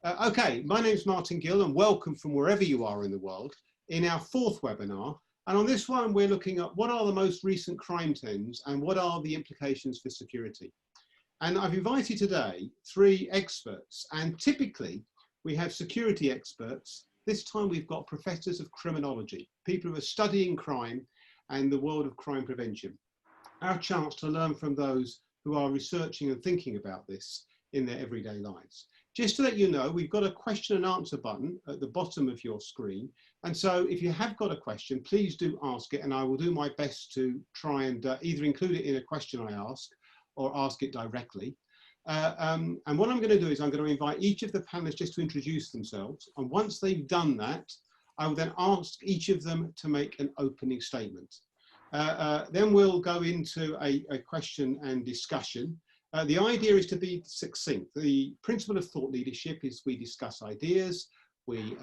Okay, my name's Martin Gill and welcome from wherever you are in the world in our fourth webinar. And on this one, we're looking at what are the most recent crime trends and what are the implications for security. And I've invited today 3 experts, and typically we have security experts. This time we've got professors of criminology, people who are studying crime and the world of crime prevention. Our chance to learn from those who are researching and thinking about this in their everyday lives. Just to let you know, we've got a question and answer button at the bottom of your screen. And so if you have got a question, please do ask it, and I will do my best to try and either include it in a question I ask or ask it directly. And what I'm going to do is I'm going to invite each of the panelists just to introduce themselves. And once they've done that, I will then ask each of them to make an opening statement. Then we'll go into a question and discussion. The idea is to be succinct. The principle of thought leadership is we discuss ideas, we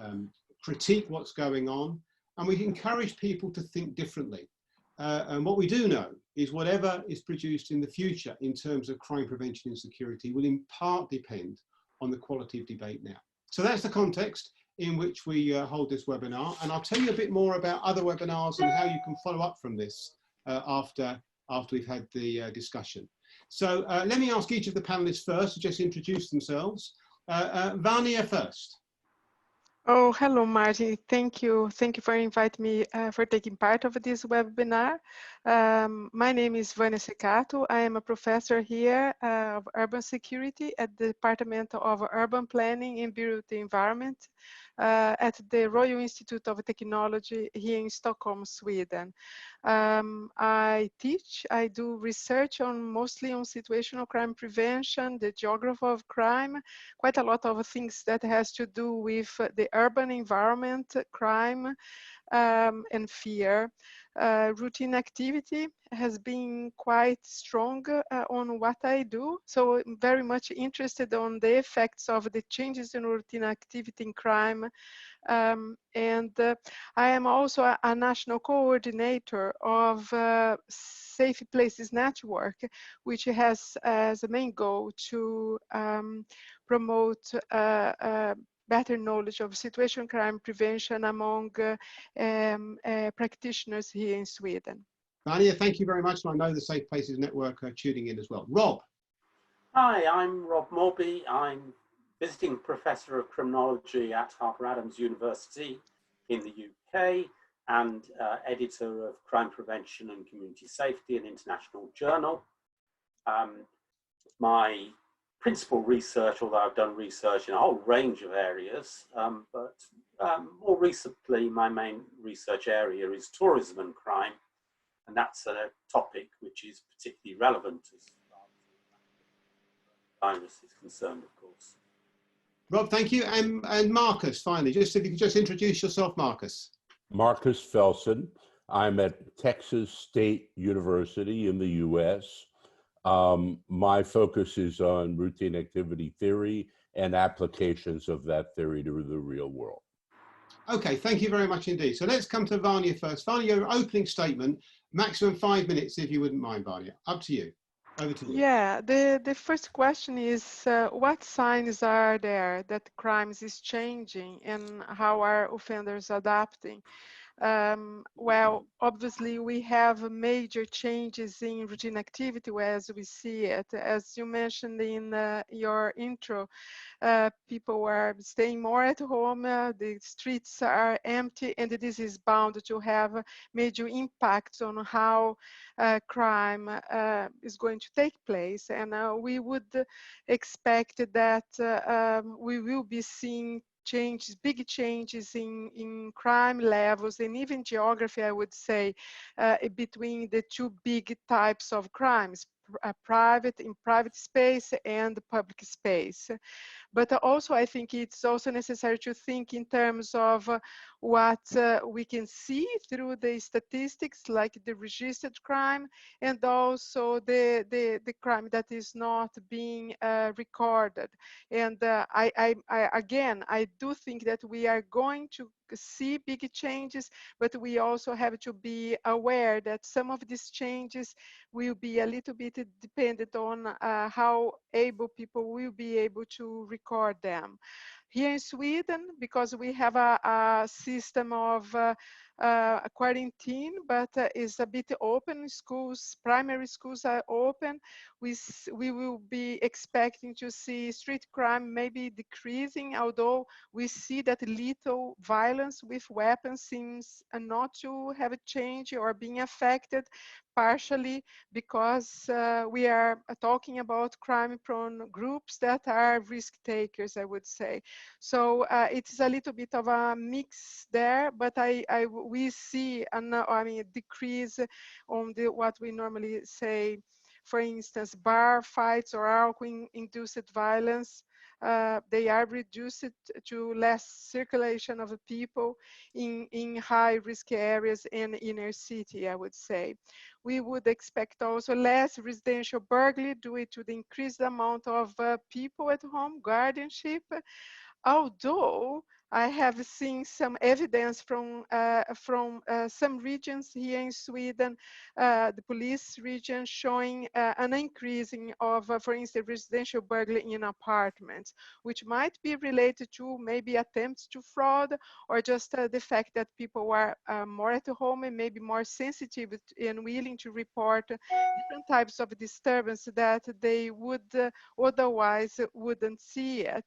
critique what's going on, and we encourage people to think differently. And what we do know is whatever is produced in the future in terms of crime prevention and security will in part depend on the quality of debate now. So that's the context in which we hold this webinar. And I'll tell you a bit more about other webinars and how you can follow up from this after we've had the discussion. So let me ask each of the panelists first to just introduce themselves. Vania first. Oh, hello, Martin. Thank you. Thank you for inviting me for taking part of this webinar. My name is Vanessa Kata. I am a professor here of urban security at the Department of Urban Planning and Built Environment at the Royal Institute of Technology here in Stockholm, Sweden. I teach, I do research mostly on situational crime prevention, the geography of crime, quite a lot of things that has to do with the urban environment, crime, and fear. Routine activity has been quite strong on what I do. So I'm very much interested on the effects of the changes in routine activity in crime. I am also a national coordinator of Safe Places Network, which has as a main goal to promote better knowledge of situational crime prevention among practitioners here in Sweden. Vania, thank you very much. And I know the Safe Places Network are tuning in as well. Rob. Hi, I'm Rob Morby. I'm visiting professor of criminology at Harper Adams University in the UK and editor of Crime Prevention and Community Safety, an international journal. My principal research, although I've done research in a whole range of areas, but more recently my main research area is tourism and crime, and that's a topic which is particularly relevant as far as the virus is concerned, of course. Rob, thank you. And Marcus, finally, just if you could just introduce yourself, Marcus. Marcus Felson. I'm at Texas State University in the US. My focus is on routine activity theory and applications of that theory to the real world. Okay, thank you very much indeed. So let's come to Vania first. Vania, your opening statement, maximum 5 minutes if you wouldn't mind, Vania. Up to you. Over to you. Yeah, the first question is what signs are there that crimes is changing and how are offenders adapting? Well, obviously we have major changes in routine activity as we see it. As you mentioned in your intro, people are staying more at home, the streets are empty, and this is bound to have major impacts on how crime is going to take place. And we would expect that we will be seeing changes, big changes in crime levels and even geography, I would say, between the 2 big types of crimes, in private space and public space. But also I think it's also necessary to think in terms of what we can see through the statistics, like the registered crime, and also the crime that is not being recorded. And again, I do think that we are going to see big changes, but we also have to be aware that some of these changes will be a little bit dependent on how able people will be able to record them. Here in Sweden, because we have a system of quarantine, but is a bit open. Schools, primary schools are open. We will be expecting to see street crime maybe decreasing, although we see that lethal violence with weapons seems not to have a change or being affected, partially because we are talking about crime-prone groups that are risk takers, I would say. So it's a little bit of a mix there, but we see a decrease on what we normally say, for instance, bar fights or alcohol-induced violence. They are reduced to less circulation of people in high-risk areas in inner city, I would say. We would expect also less residential burglary due to the increased amount of people at home, guardianship. Although I have seen some evidence from some regions here in Sweden, the police region, showing an increasing of, for instance, residential burglary in apartments, which might be related to maybe attempts to fraud, or just the fact that people are more at home and maybe more sensitive and willing to report different types of disturbance that they would otherwise wouldn't see it.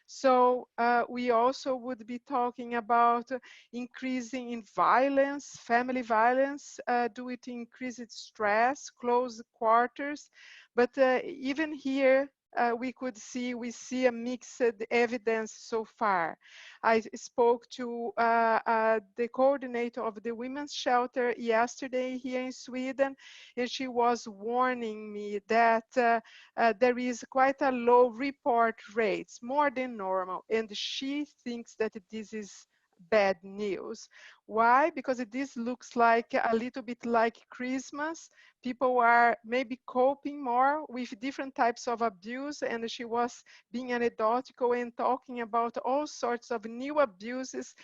So we also would be talking about increasing in violence, family violence, due to increased stress, close quarters. But even here, we see a mixed evidence so far. I spoke to the coordinator of the women's shelter yesterday here in Sweden, and she was warning me that there is quite a low report rates, more than normal, and she thinks that this is bad news. Why? Because this looks like a little bit like Christmas. People are maybe coping more with different types of abuse, and she was being anecdotal and talking about all sorts of new abuses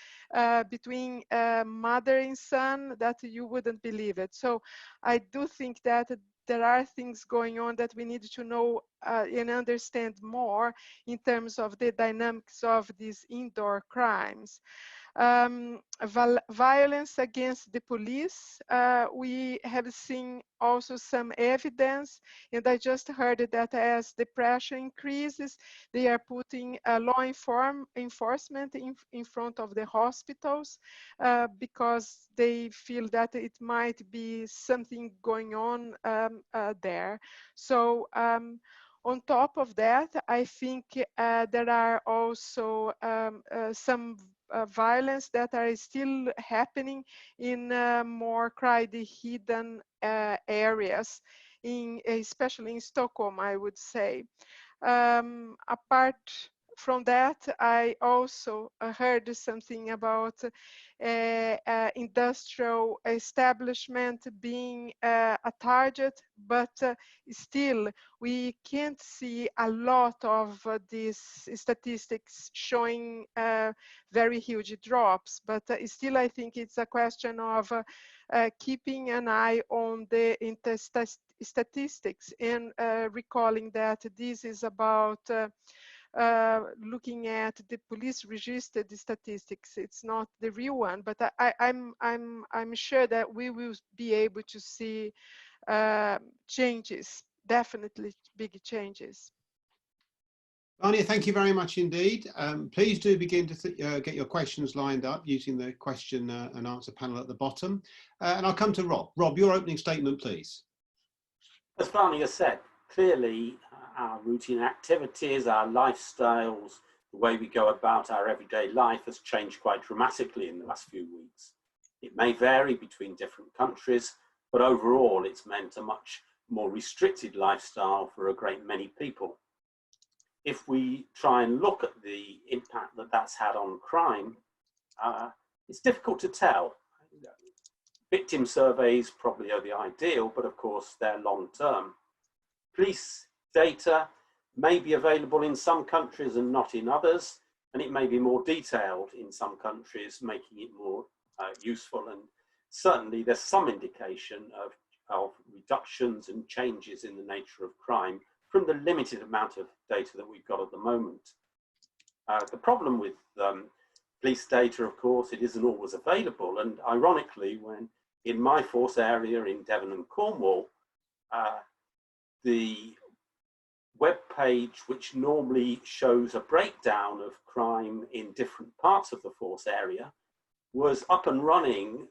between mother and son that you wouldn't believe it. So I do think that there are things going on that we need to know and understand more in terms of the dynamics of these indoor crimes. Violence against the police, we have seen also some evidence, and I just heard that as the pressure increases, they are putting law enforcement in front of the hospitals because they feel that it might be something going on there. So on top of that, I think there are also some violence that are still happening in more crowded, hidden areas, especially in Stockholm, I would say. Apart from that, I also heard something about industrial establishment being a target, but still we can't see a lot of these statistics showing very huge drops, but still I think it's a question of keeping an eye on the statistics and recalling that this is about looking at the police registered statistics. It's not the real one, but I'm sure that we will be able to see changes, definitely big changes. Vanya, thank you very much indeed. Please do begin to get your questions lined up using the question and answer panel at the bottom. And I'll come to Rob. Rob, your opening statement, please. As Vanya said, clearly our routine activities, our lifestyles, the way we go about our everyday life has changed quite dramatically in the last few weeks. It may vary between different countries, but overall it's meant a much more restricted lifestyle for a great many people. If we try and look at the impact that that's had on crime, it's difficult to tell. Victim surveys probably are the ideal, but of course they're long term. Police data may be available in some countries and not in others, and it may be more detailed in some countries, making it more useful. And certainly there's some indication of reductions and changes in the nature of crime from the limited amount of data that we've got at the moment. The problem with police data, of course, it isn't always available. And ironically, when in my force area in Devon and Cornwall, the web page, which normally shows a breakdown of crime in different parts of the force area, was up and running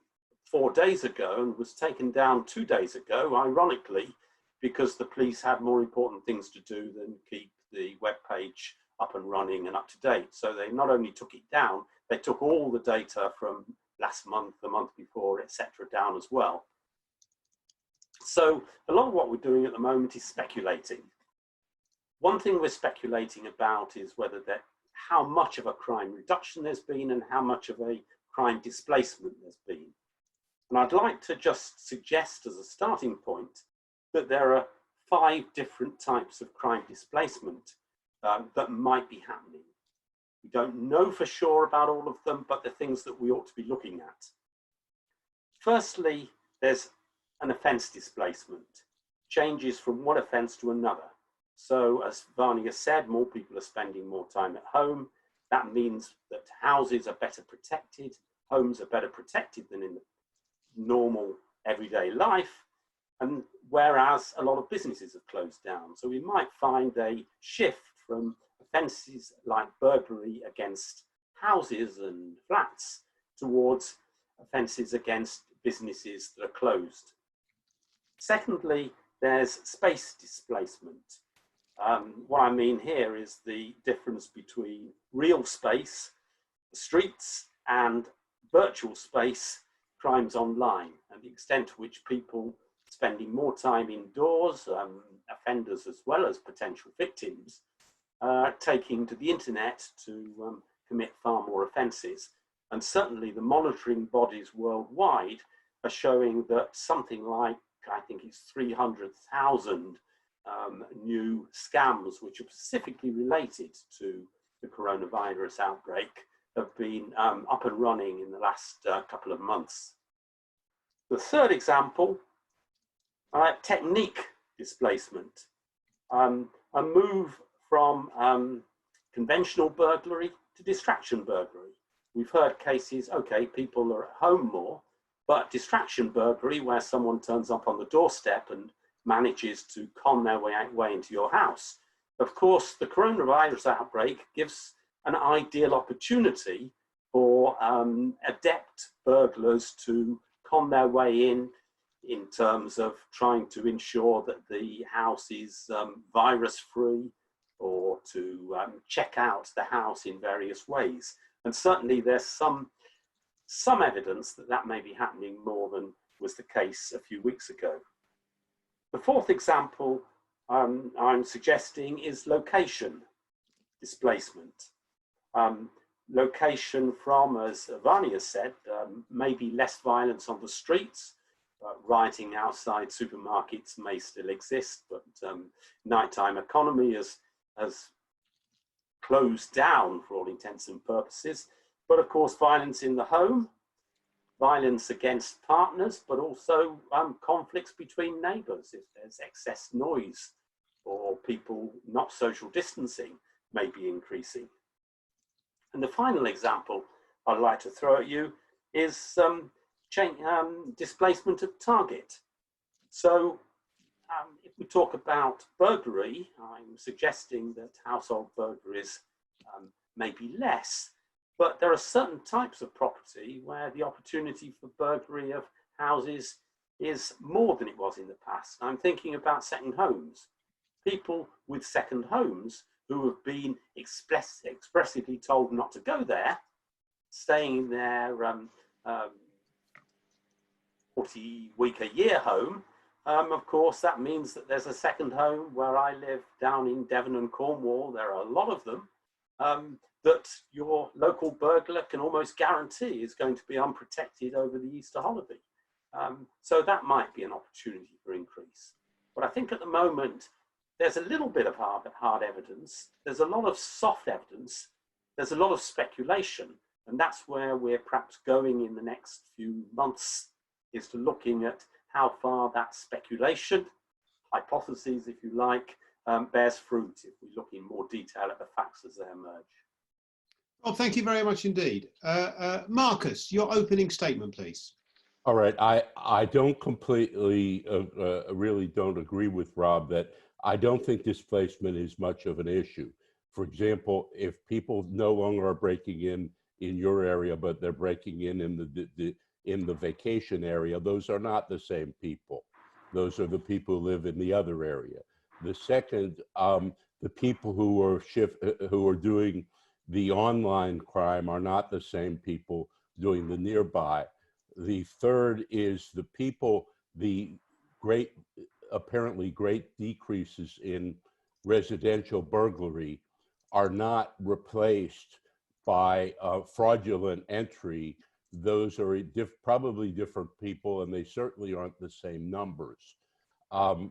4 days ago and was taken down 2 days ago, ironically, because the police had more important things to do than keep the web page up and running and up to date. So they not only took it down, they took all the data from last month, the month before, etc., down as well. So a lot of what we're doing at the moment is speculating. One thing we're speculating about is whether how much of a crime reduction there's been and how much of a crime displacement there's been. And I'd like to just suggest as a starting point that there are 5 different types of crime displacement that might be happening. We don't know for sure about all of them, but they're things that we ought to be looking at. Firstly, there's an offence displacement, changes from one offence to another. So as Vanya said, more people are spending more time at home. That means that houses are better protected, homes are better protected than in normal everyday life, and whereas a lot of businesses have closed down. So we might find a shift from offences like burglary against houses and flats towards offences against businesses that are closed. Secondly, there's space displacement. What I mean here is the difference between real space, the streets, and virtual space, crimes online, and the extent to which people spending more time indoors, offenders as well as potential victims, taking to the internet to commit far more offences. And certainly the monitoring bodies worldwide are showing that something like, I think it's 300,000 new scams, which are specifically related to the coronavirus outbreak, have been up and running in the last couple of months. The third example, technique displacement. A move from conventional burglary to distraction burglary. We've heard cases, okay, people are at home more, but distraction burglary, where someone turns up on the doorstep and manages to con their way into your house. Of course, the coronavirus outbreak gives an ideal opportunity for adept burglars to con their way in terms of trying to ensure that the house is virus-free, or to check out the house in various ways. And certainly there's some evidence that that may be happening more than was the case a few weeks ago. The fourth example I'm suggesting is location displacement. Location from, as Vanya said, maybe less violence on the streets. Rioting outside supermarkets may still exist, but nighttime economy has closed down for all intents and purposes. But of course, violence in the home, violence against partners, but also conflicts between neighbours. If there's excess noise or people not social distancing, may be increasing. And the final example I'd like to throw at you is displacement of target. So if we talk about burglary, I'm suggesting that household burglaries may be less, but there are certain types of property where the opportunity for burglary of houses is more than it was in the past. I'm thinking about second homes. People with second homes who have been expressively told not to go there, staying in their 40-week-a-year home. Of course, that means that there's a second home where I live down in Devon and Cornwall. There are a lot of them that your local burglar can almost guarantee is going to be unprotected over the Easter holiday. So that might be an opportunity for increase. But I think at the moment, there's a little bit of hard evidence. There's a lot of soft evidence. There's a lot of speculation. And that's where we're perhaps going in the next few months, is to looking at how far that speculation, hypotheses if you like, bears fruit if we look in more detail at the facts as they emerge. Well, thank you very much indeed. Marcus, your opening statement, please. All right, I don't completely, really don't agree with Rob that I don't think displacement is much of an issue. For example, if people no longer are breaking in your area, but they're breaking in the vacation area, those are not the same people. Those are the people who live in the other area. The second, the people who are doing the online crime are not the same people doing the nearby. The third is the people, the apparently great decreases in residential burglary are not replaced by fraudulent entry. Those are probably different people, and they certainly aren't the same numbers. What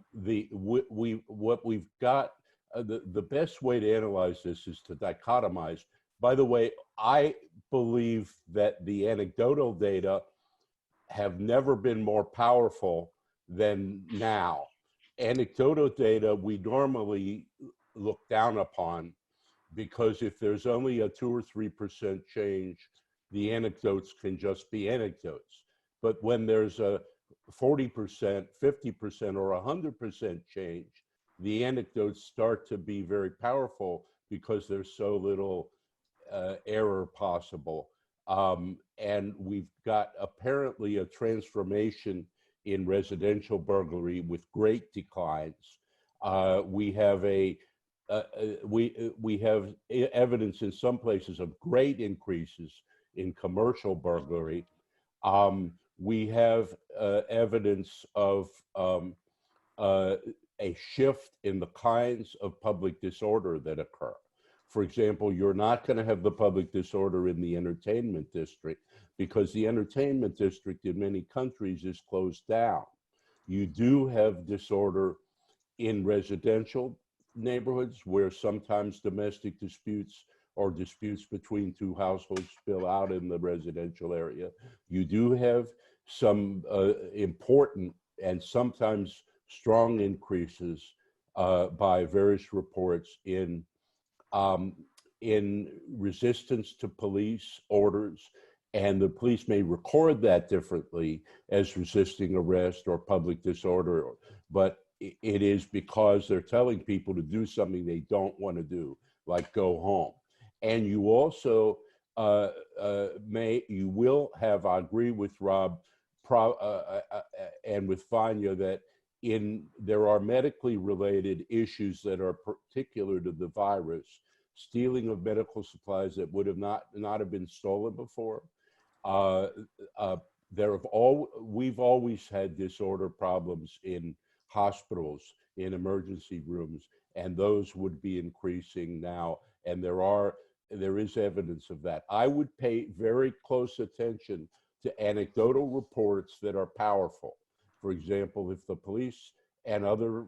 we've got, the best way to analyze this is to dichotomize. By the way, I believe that the anecdotal data have never been more powerful than now. Anecdotal data we normally look down upon because if there's only a 2 or 3% change, the anecdotes can just be anecdotes. But when there's a 40%, 50%, or 100% change, the anecdotes start to be very powerful because there's so little error possible. And we've got apparently a transformation in residential burglary with great declines. We have we have evidence in some places of great increases in commercial burglary. We have evidence of a shift in the kinds of public disorder that occur. For example, you're not going to have the public disorder in the entertainment district because the entertainment district in many countries is closed down. You do have disorder in residential neighborhoods where sometimes domestic disputes or disputes between two households spill out in the residential area. You do have some important and sometimes strong increases by various reports in resistance to police orders, and the police may record that differently as resisting arrest or public disorder, but it is because they're telling people to do something they don't want to do, like go home. And you also you will have, I agree with Rob and with Vanya, that there are medically related issues that are particular to the virus, stealing of medical supplies that would have not have been stolen before. We've always had disorder problems in hospitals, in emergency rooms, and those would be increasing now. And there is evidence of that. I would pay very close attention to anecdotal reports that are powerful. For example, if the police and other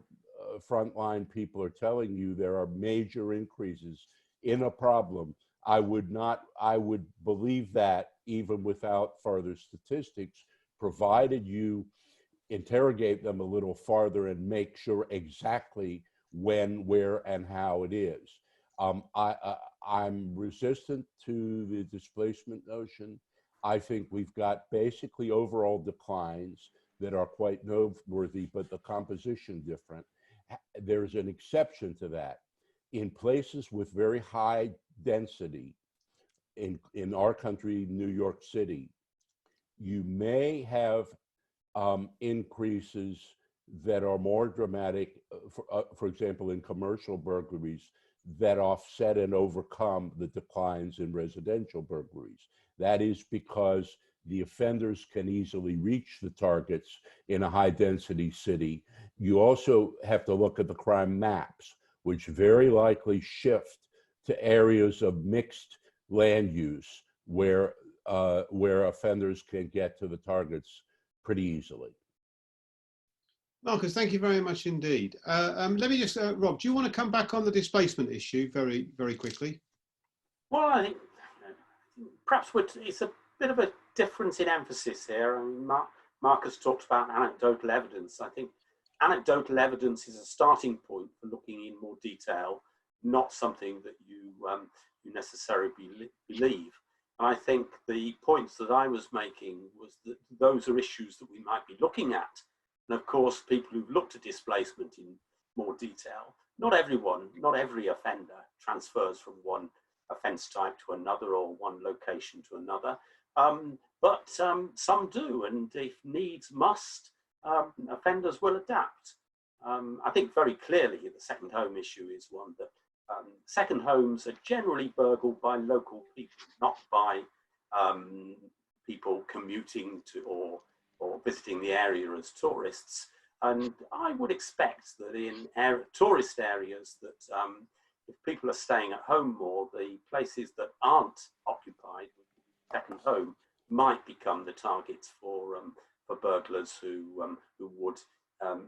frontline people are telling you there are major increases in a problem, I would believe that even without further statistics, provided you interrogate them a little farther and make sure exactly when, where, and how it is. I'm resistant to the displacement notion. I think we've got basically overall declines that are quite noteworthy, but the composition different. There's an exception to that. In places with very high density, in our country, New York City, you may have increases that are more dramatic, for example, in commercial burglaries, that offset and overcome the declines in residential burglaries. That is because the offenders can easily reach the targets in a high density city. You also have to look at the crime maps, which very likely shift to areas of mixed land use where offenders can get to the targets pretty easily. Marcus, thank you very much indeed. Let me just, Rob, do you want to come back on the displacement issue very, very quickly? Well, I think perhaps it's a bit of a difference in emphasis here. I mean, Marcus talked about anecdotal evidence. I think anecdotal evidence is a starting point for looking in more detail, not something that you you necessarily believe. And I think the points that I was making was that those are issues that we might be looking at. And of course, people who've looked at displacement in more detail, not every offender transfers from one offence type to another or one location to another, but some do, and if needs must, offenders will adapt. I think very clearly the second home issue is one that second homes are generally burgled by local people, not by people commuting to or visiting the area as tourists. And I would expect that in tourist areas that if people are staying at home more, the places that aren't occupied, second home, might become the targets for burglars who would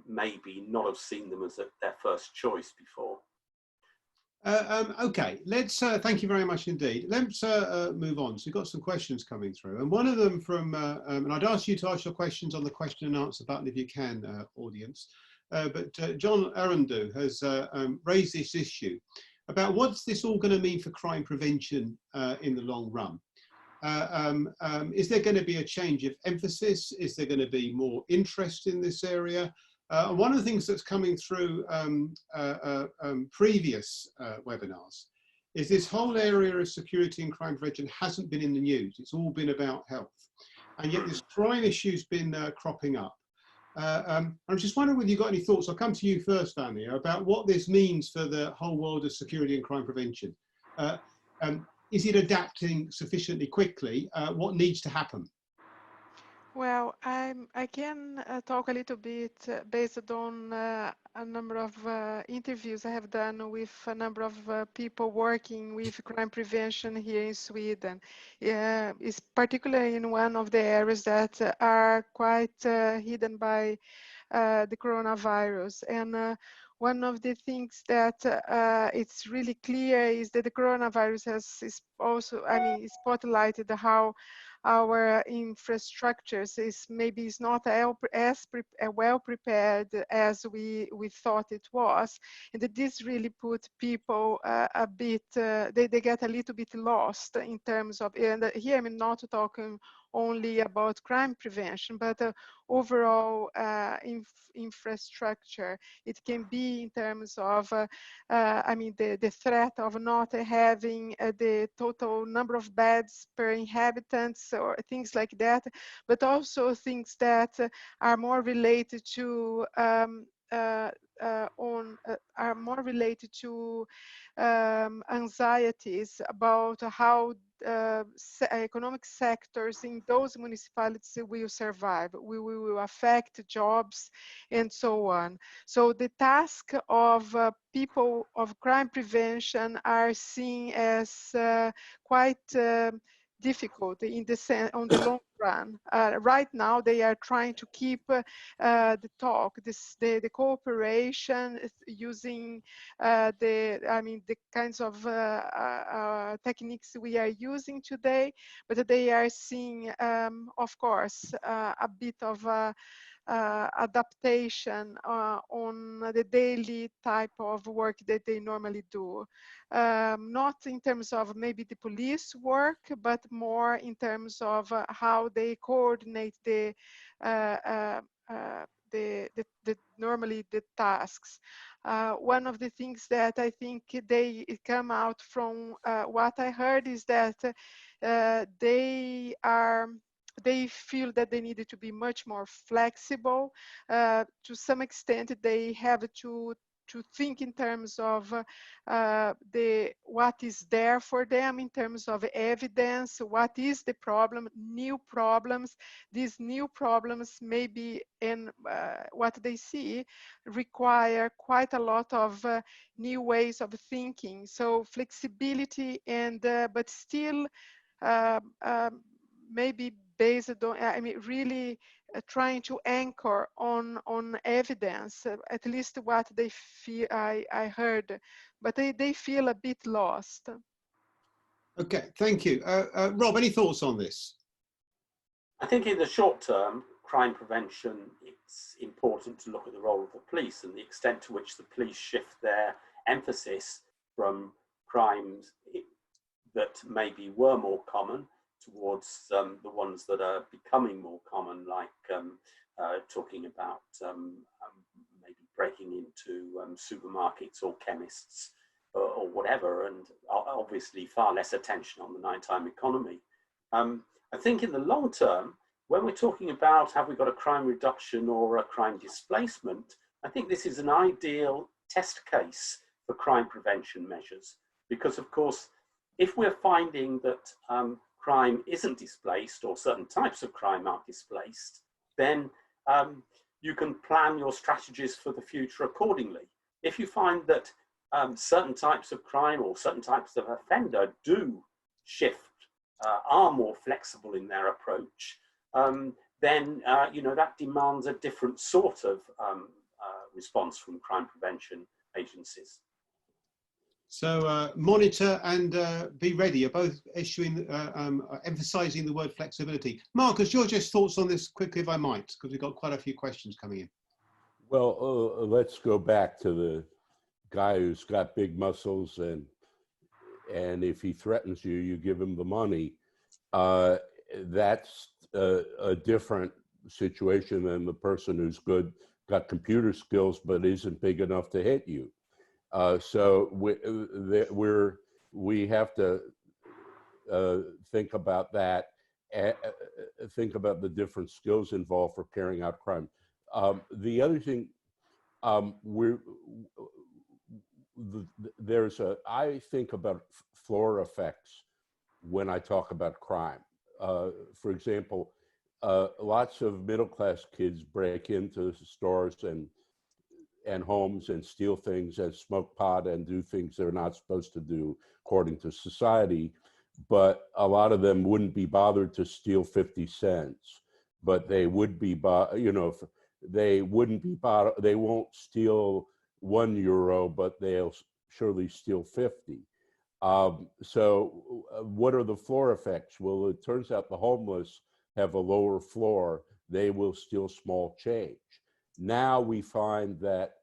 maybe not have seen them as their first choice before. Okay, let's thank you very much indeed. Let's move on. So we've got some questions coming through, and one of them from, and I'd ask you to ask your questions on the question and answer button if you can, audience. But John Arundel has raised this issue about what's this all going to mean for crime prevention in the long run. Is there going to be a change of emphasis? Is there going to be more interest in this area? One of the things that's coming through previous webinars is this whole area of security and crime prevention hasn't been in the news. It's all been about health. And yet this crime issue's been cropping up. I'm just wondering whether you've got any thoughts. I'll come to you first, Vanessa, about what this means for the whole world of security and crime prevention. Is it adapting sufficiently quickly? What needs to happen? Well, I can talk a little bit based on a number of interviews I have done with a number of people working with crime prevention here in Sweden. It's particularly in one of the areas that are quite hidden by the coronavirus. And one of the things that it's really clear is that the coronavirus is also, spotlighted how our infrastructures is not as well prepared as we thought it was, and that this really put people a bit, they get a little bit lost in terms of, and here I'm not talking only about crime prevention, but overall infrastructure. It can be in terms of, the threat of not having the total number of beds per inhabitants or things like that, but also things that are more related to anxieties about how economic sectors in those municipalities will survive, will affect jobs and so on. So the task of people of crime prevention are seen as quite difficult in the on the long run. Right now, they are trying to keep the talk, the cooperation using the kinds of techniques we are using today, but they are seeing, of course, a bit of adaptation on the daily type of work that they normally do. Not in terms of maybe the police work, but more in terms of how they coordinate normally the tasks. One of the things that I think they come out from what I heard is that they feel that they needed to be much more flexible. To some extent, they have to think in terms of what is there for them in terms of evidence, what is the problem, new problems. These new problems maybe, and what they see, require quite a lot of new ways of thinking. So flexibility and, but still maybe based on, really trying to anchor on evidence, at least what they feel, I heard, but they feel a bit lost. Okay, thank you. Rob, any thoughts on this? I think in the short term, crime prevention, it's important to look at the role of the police and the extent to which the police shift their emphasis from crimes that maybe were more common towards the ones that are becoming more common, like talking about maybe breaking into supermarkets or chemists or whatever, and obviously far less attention on the nighttime economy. I think in the long term, when we're talking about have we got a crime reduction or a crime displacement, I think this is an ideal test case for crime prevention measures, because of course, if we're finding that crime isn't displaced or certain types of crime are displaced, then you can plan your strategies for the future accordingly. If you find that certain types of crime or certain types of offender do shift, are more flexible in their approach, then that demands a different sort of response from crime prevention agencies. So monitor and be ready are both issuing, emphasising the word flexibility. Marcus, your just thoughts on this quickly, if I might, because we've got quite a few questions coming in. Well, let's go back to the guy who's got big muscles, and if he threatens you, you give him the money. That's a different situation than the person who's got computer skills, but isn't big enough to hit you. So we have to think about that, think about the different skills involved for carrying out crime. The other thing, I think about floor effects when I talk about crime. For example, lots of middle-class kids break into stores and homes and steal things and smoke pot and do things they're not supposed to do according to society. But a lot of them wouldn't be bothered to steal 50 cents, but they would be, they wouldn't be bothered, they won't steal €1, but they'll surely steal 50. So what are the floor effects? Well, it turns out the homeless have a lower floor. They will steal small change. Now we find that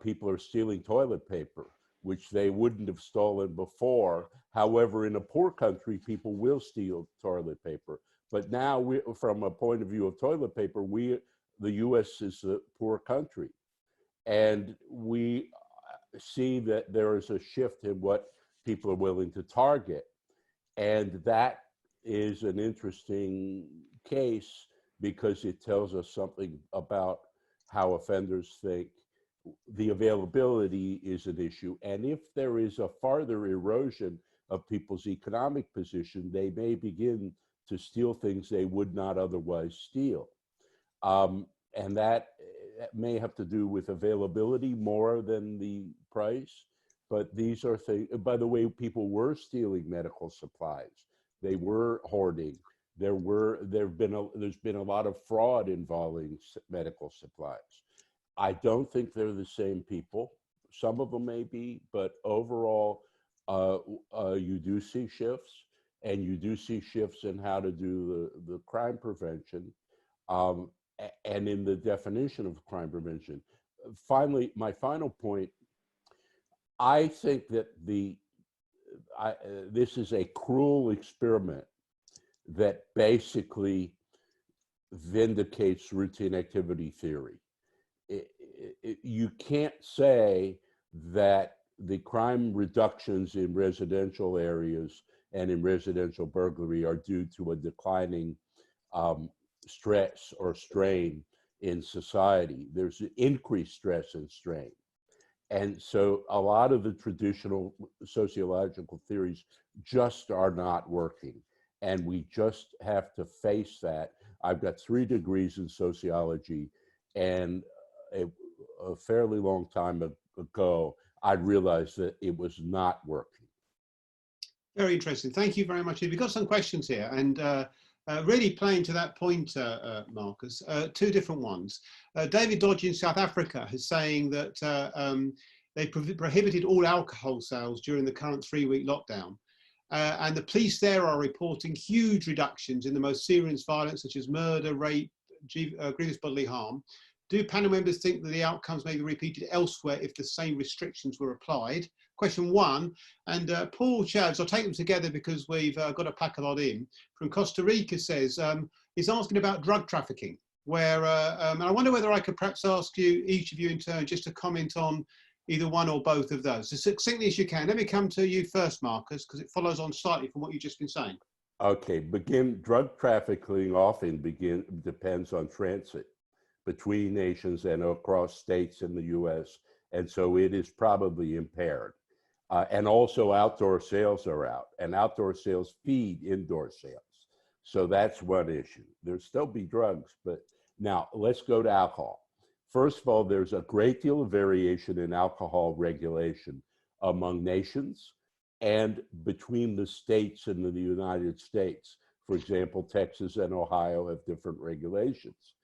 people are stealing toilet paper, which they wouldn't have stolen before. However, in a poor country, people will steal toilet paper. But now, from a point of view of toilet paper, the US is a poor country. And we see that there is a shift in what people are willing to target. And that is an interesting case because it tells us something about how offenders think. The availability is an issue. And if there is a farther erosion of people's economic position, they may begin to steal things they would not otherwise steal. And that may have to do with availability more than the price. But these are things, by the way, people were stealing medical supplies. They were hoarding. There's been a lot of fraud involving medical supplies. I don't think they're the same people. Some of them may be, but overall, you do see shifts, and you do see shifts in how to do the crime prevention, and in the definition of crime prevention. Finally, my final point, I think that this is a cruel experiment that basically vindicates routine activity theory. You can't say that the crime reductions in residential areas and in residential burglary are due to a declining stress or strain in society. There's increased stress and strain. And so a lot of the traditional sociological theories just are not working. And we just have to face that. I've got 3 degrees in sociology, and a fairly long time ago, I realized that it was not working. Very interesting. Thank you very much. We've got some questions here, and really playing to that point, Marcus, 2 different ones. David Dodge in South Africa is saying that they prohibited all alcohol sales during the current 3-week lockdown. And the police there are reporting huge reductions in the most serious violence, such as murder, rape, grievous bodily harm. Do panel members think that the outcomes may be repeated elsewhere if the same restrictions were applied? question 1. And Paul Chaves, I'll take them together because we've got to pack a lot in, from Costa Rica says, he's asking about drug trafficking, where, and I wonder whether I could perhaps ask you, each of you in turn, just to comment on either one or both of those, as succinctly as you can. Let me come to you first, Marcus, because it follows on slightly from what you've just been saying. Okay, drug trafficking often depends on transit between nations and across states in the US, and so it is probably impaired. And also outdoor sales are out, and outdoor sales feed indoor sales. So that's one issue. There'll still be drugs, but now let's go to alcohol. First of all, there's a great deal of variation in alcohol regulation among nations and between the states in the United States. For example, Texas and Ohio have different regulations.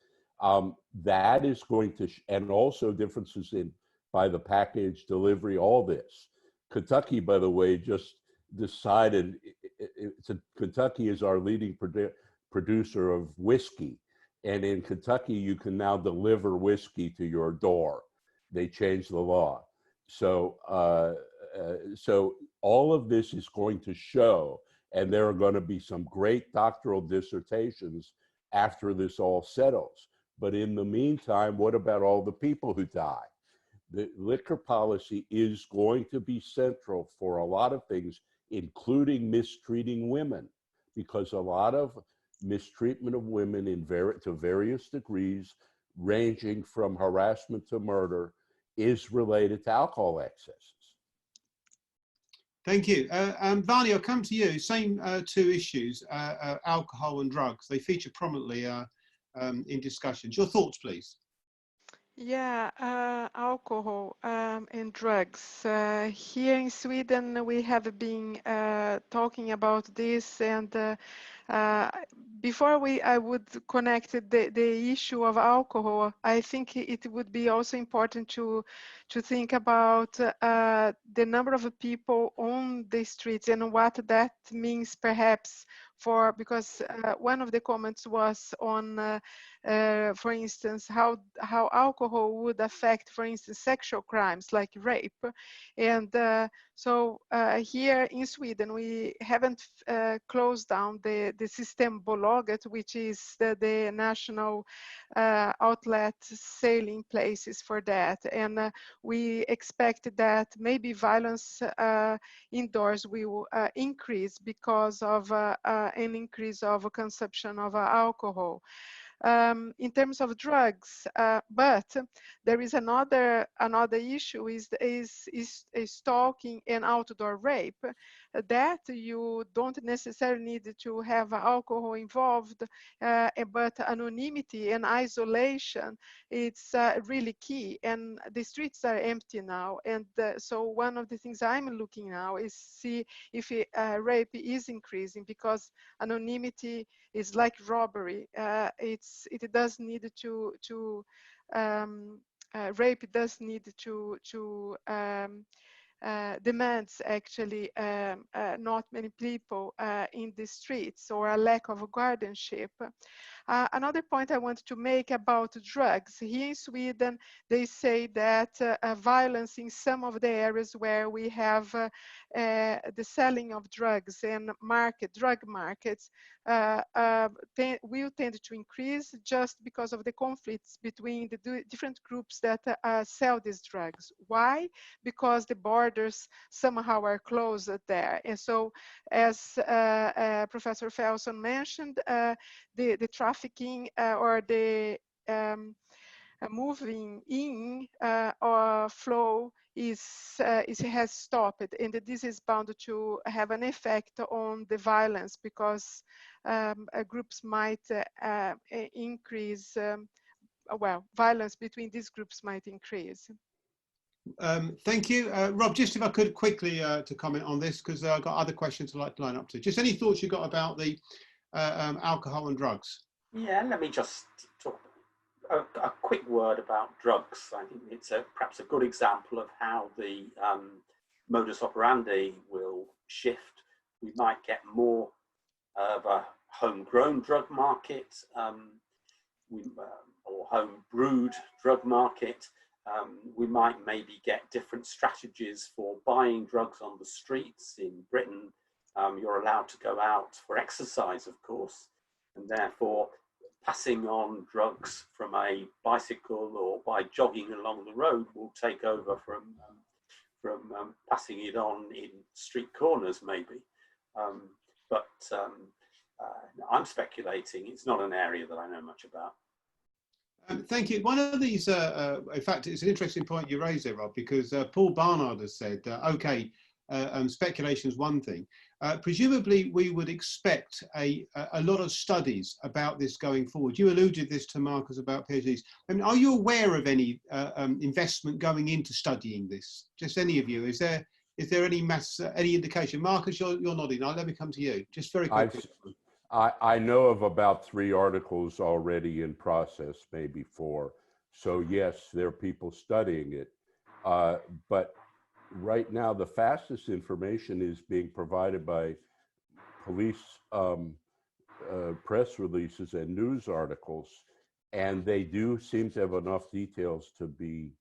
That is going to, and also differences in by the package, delivery, all this. Kentucky, by the way, just decided, Kentucky is our leading producer of whiskey. And in Kentucky, you can now deliver whiskey to your door. They changed the law. So, so all of this is going to show, and there are going to be some great doctoral dissertations after this all settles. But in the meantime, what about all the people who die? The liquor policy is going to be central for a lot of things, including mistreating women, because a lot of mistreatment of women to various degrees, ranging from harassment to murder, is related to alcohol excesses. Thank you. Vani, I'll come to you. Same two issues, alcohol and drugs. They feature prominently in discussions. Your thoughts, please. Yeah, alcohol and drugs. Here in Sweden, we have been talking about this, and before I would connect the issue of alcohol, I think it would be also important to think about the number of people on the streets and what that means perhaps for, because one of the comments was on for instance, how alcohol would affect, for instance, sexual crimes like rape. And so here in Sweden, we haven't closed down the Systembolaget, which is the national outlet selling places for that. And we expect that maybe violence indoors will increase because of an increase of consumption of alcohol. In terms of drugs, but there is another issue is stalking and outdoor rape, that you don't necessarily need to have alcohol involved, but anonymity and isolation, it's really key. And the streets are empty now, and so one of the things I'm looking now is see if rape is increasing, because anonymity is like robbery. It does need to rape does need to demands actually not many people in the streets, or a lack of guardianship. Another point I want to make about drugs. Here in Sweden, they say that violence in some of the areas where we have the selling of drugs and drug markets will tend to increase just because of the conflicts between the different groups that sell these drugs. Why? Because the borders somehow are closed there. And so, as Professor Felson mentioned, the trafficking or the moving in or flow has stopped, and this is bound to have an effect on the violence, because groups might increase, well, violence between these groups might increase. Thank you. Rob, just if I could quickly to comment on this, because I've got other questions I'd like to line up to. Just any thoughts you got about the alcohol and drugs? Yeah, let me just talk a quick word about drugs. I think it's perhaps a good example of how the modus operandi will shift. We might get more of a homegrown drug market or home brewed drug market, We might maybe get different strategies for buying drugs on the streets. In Britain, you're allowed to go out for exercise, of course, and therefore passing on drugs from a bicycle or by jogging along the road will take over from passing it on in street corners, maybe. But I'm speculating. It's not an area that I know much about. Thank you. One of these, in fact, it's an interesting point you raised there, Rob, because Paul Barnard has said, okay, speculation is one thing. Presumably, we would expect a lot of studies about this going forward. You alluded this to Marcus about PhDs. I mean, are you aware of any investment going into studying this? Just any of you? Is there any any indication? Marcus, you're nodding. Let me come to you. Just very quickly. I know of about 3 articles already in process, maybe 4. So yes, there are people studying it. But right now, the fastest information is being provided by police press releases and news articles. And they do seem to have enough details to be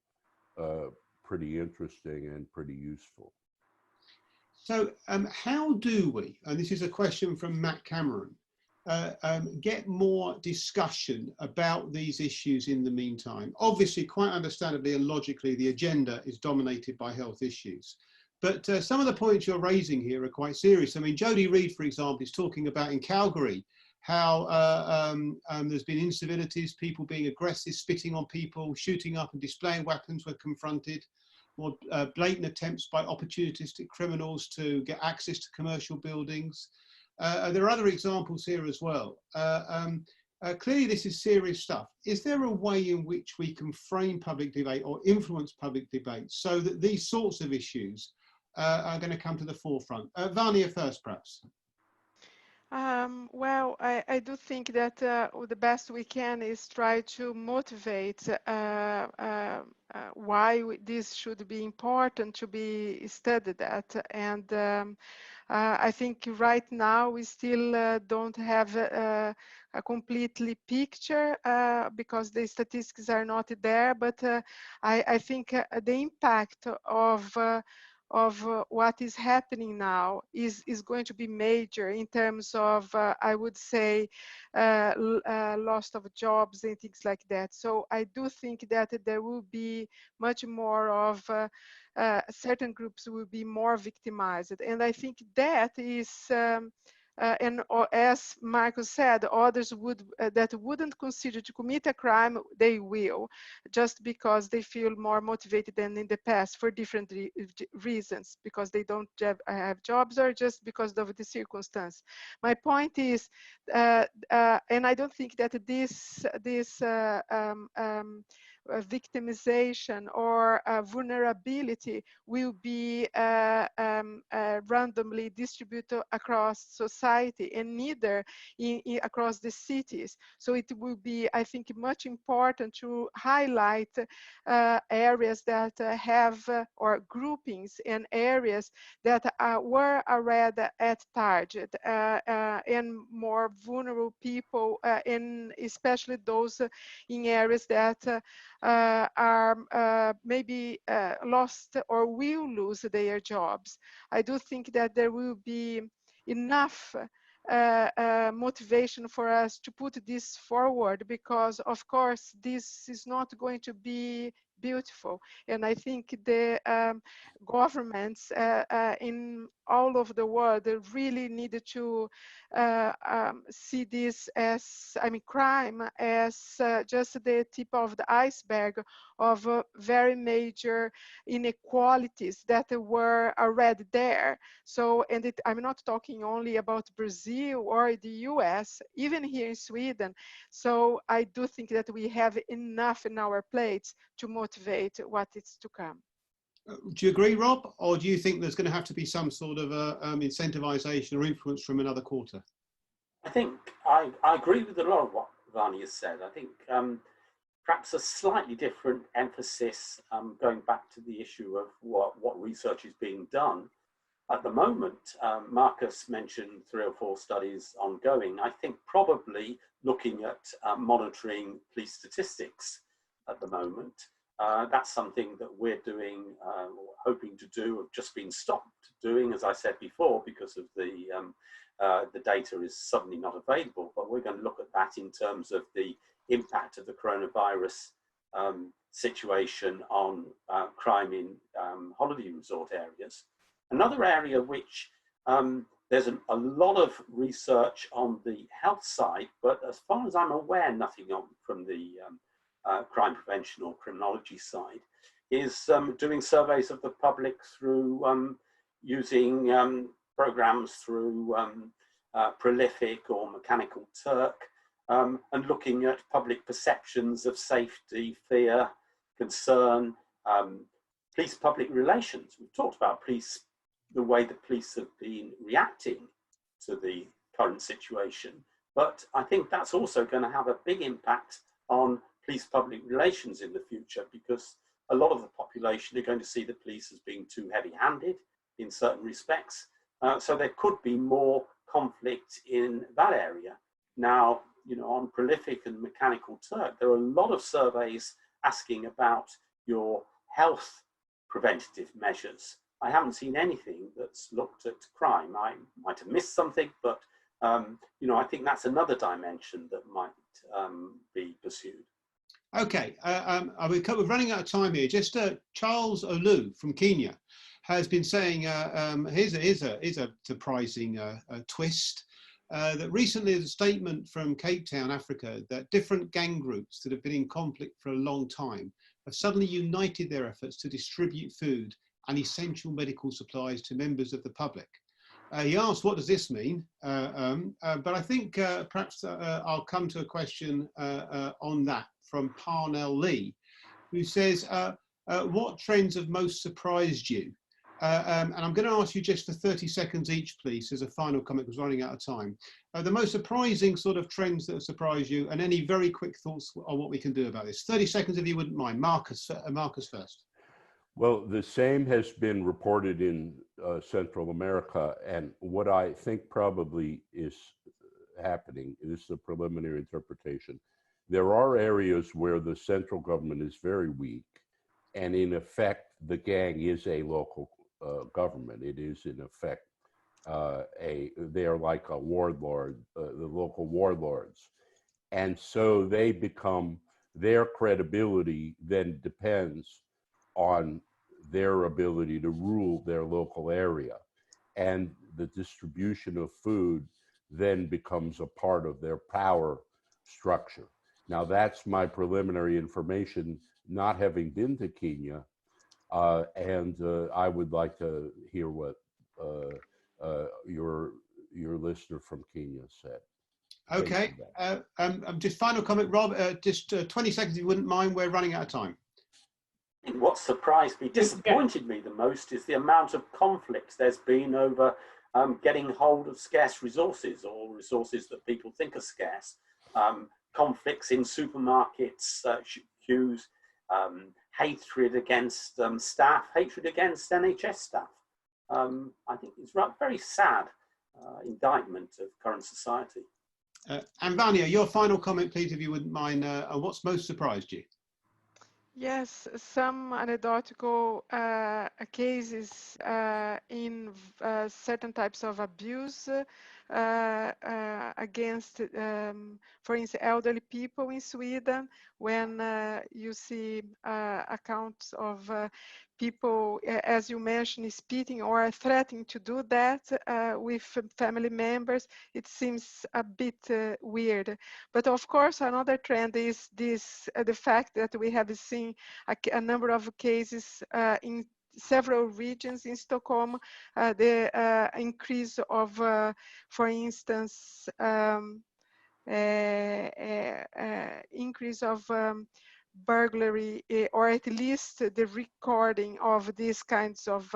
pretty interesting and pretty useful. So how do we, and this is a question from Matt Cameron, get more discussion about these issues in the meantime? Obviously, quite understandably and logically, the agenda is dominated by health issues. But some of the points you're raising here are quite serious. I mean, Jodie Reed, for example, is talking about in Calgary how there's been incivilities, people being aggressive, spitting on people, shooting up and displaying weapons were confronted. More blatant attempts by opportunistic criminals to get access to commercial buildings. There are other examples here as well. Clearly, this is serious stuff. Is there a way in which we can frame public debate or influence public debate so that these sorts of issues are going to come to the forefront? Vania first, perhaps. Well, I do think that the best we can is try to motivate why this should be important to be studied at. And I think right now we still don't have a completely picture because the statistics are not there, but I think the impact of what is happening now is going to be major in terms of, I would say, loss of jobs and things like that. So I do think that there will be much more of certain groups will be more victimized. And I think that is, as Marcus said, others that wouldn't consider to commit a crime, they will, just because they feel more motivated than in the past for different reasons, because they don't have jobs or just because of the circumstance. My point is, and I don't think that this victimization or vulnerability will be randomly distributed across society, and neither across the cities. So it will be, I think, much important to highlight areas that have or groupings and areas that were already at target and more vulnerable people, and especially those in areas that are maybe lost or will lose their jobs. I do think that there will be enough motivation for us to put this forward, because of course this is not going to be beautiful, and I think the governments in all over the world really needed to see this as, I mean, crime as just the tip of the iceberg of very major inequalities that were already there. So, and I'm not talking only about Brazil or the US, even here in Sweden. So I do think that we have enough in our plates to motivate what is to come. Do you agree, Rob, or do you think there's going to have to be some sort of incentivization or influence from another quarter? I think I agree with a lot of what Vania said. I think perhaps a slightly different emphasis going back to the issue of what research is being done. At the moment, Marcus mentioned 3 or 4 studies ongoing. I think probably looking at monitoring police statistics at the moment That's something that we're doing, or hoping to do, have just been stopped doing, as I said before, because of the data is suddenly not available. But we're going to look at that in terms of the impact of the coronavirus situation on crime in holiday resort areas. Another area which there's a lot of research on the health side, but as far as I'm aware, nothing from the crime prevention or criminology side, is doing surveys of the public through using programs through Prolific or Mechanical Turk, and looking at public perceptions of safety, fear, concern, police-public relations. We've talked about police, the way the police have been reacting to the current situation, but I think that's also going to have a big impact on police-public relations in the future, because a lot of the population are going to see the police as being too heavy-handed in certain respects. So there could be more conflict in that area. Now, you know, on Prolific and Mechanical Turk, there are a lot of surveys asking about your health preventative measures. I haven't seen anything that's looked at crime. I might have missed something, but you know, I think that's another dimension that might be pursued. Okay, we're running out of time here. Just Charles Olu from Kenya has been saying, here's a surprising twist, that recently there's a statement from Cape Town, Africa, that different gang groups that have been in conflict for a long time have suddenly united their efforts to distribute food and essential medical supplies to members of the public. He asked, what does this mean? But I think perhaps I'll come to a question on that from Parnell Lee, who says, what trends have most surprised you? And I'm going to ask you just for 30 seconds each, please, as a final comment, because we're running out of time. The most surprising sort of trends that have surprised you, and any very quick thoughts on what we can do about this. 30 seconds if you wouldn't mind. Marcus first. Well, the same has been reported in Central America, and what I think probably is happening, this is a preliminary interpretation, there are areas where the central government is very weak, and in effect, the gang is a local government. It is in effect they're like a warlord, the local warlords. And so they become, their credibility then depends on their ability to rule their local area. And the distribution of food then becomes a part of their power structure. Now, that's my preliminary information, not having been to Kenya, and I would like to hear what your listener from Kenya said. Okay, just final comment, Rob, just 20 seconds if you wouldn't mind, we're running out of time. What surprised me, disappointed me the most, is the amount of conflicts there's been over getting hold of scarce resources, or resources that people think are scarce. Conflicts in supermarkets, queues, hatred against staff, hatred against NHS staff. I think it's a very sad indictment of current society. And Vanya, your final comment, please, if you wouldn't mind, on what's most surprised you? Yes, some anecdotal cases in certain types of abuse against, for instance, elderly people in Sweden, when you see accounts of people, as you mentioned, spitting or threatening to do that with family members. It seems a bit weird. But of course, another trend is this, the fact that we have seen a number of cases in several regions in Stockholm, the increase of, for instance, increase of burglary, or at least the recording of these kinds of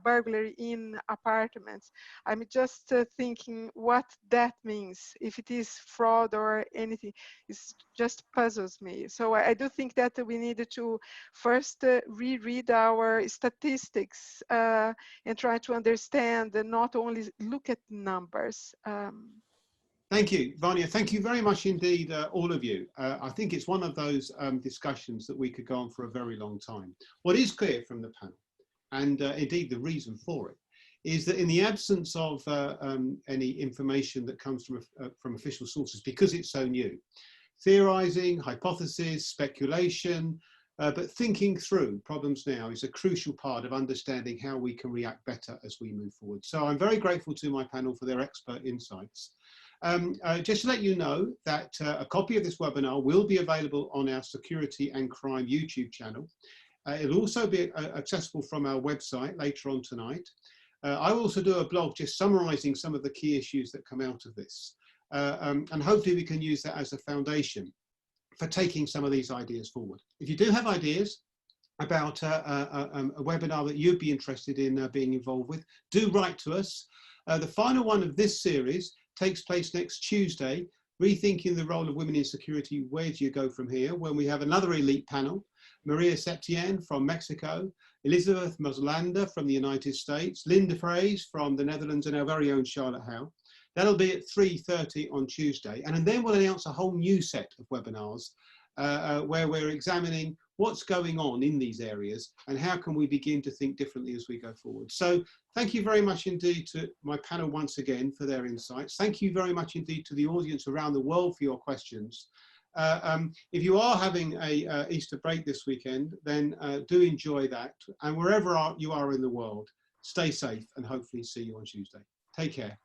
burglary in apartments. I'm just thinking what that means, if it is fraud or anything. It just puzzles me. So I do think that we need to first reread our statistics and try to understand and not only look at numbers. Thank you, Vanya. Thank you very much indeed, all of you. I think it's one of those discussions that we could go on for a very long time. What is clear from the panel, and indeed the reason for it, is that in the absence of any information that comes from official sources, because it's so new, theorizing, hypotheses, speculation, but thinking through problems now is a crucial part of understanding how we can react better as we move forward. So I'm very grateful to my panel for their expert insights. Just to let you know that a copy of this webinar will be available on our Security and Crime YouTube channel. It'll also be accessible from our website later on tonight. I also do a blog just summarizing some of the key issues that come out of this. And hopefully we can use that as a foundation for taking some of these ideas forward. If you do have ideas about a webinar that you'd be interested in being involved with, do write to us. The final one of this series takes place next Tuesday, Rethinking the Role of Women in Security, Where Do You Go From Here?, when we have another elite panel, Maria Septien from Mexico, Elizabeth Moslander from the United States, Linda Fraze from the Netherlands, and our very own Charlotte Howe. That'll be at 3:30 on Tuesday. And then we'll announce a whole new set of webinars where we're examining what's going on in these areas and how can we begin to think differently as we go forward. So thank you very much indeed to my panel once again for their insights. Thank you very much indeed to the audience around the world for your questions. If you are having a Easter break this weekend, then do enjoy that. And wherever you are in the world, stay safe and hopefully see you on Tuesday. Take care.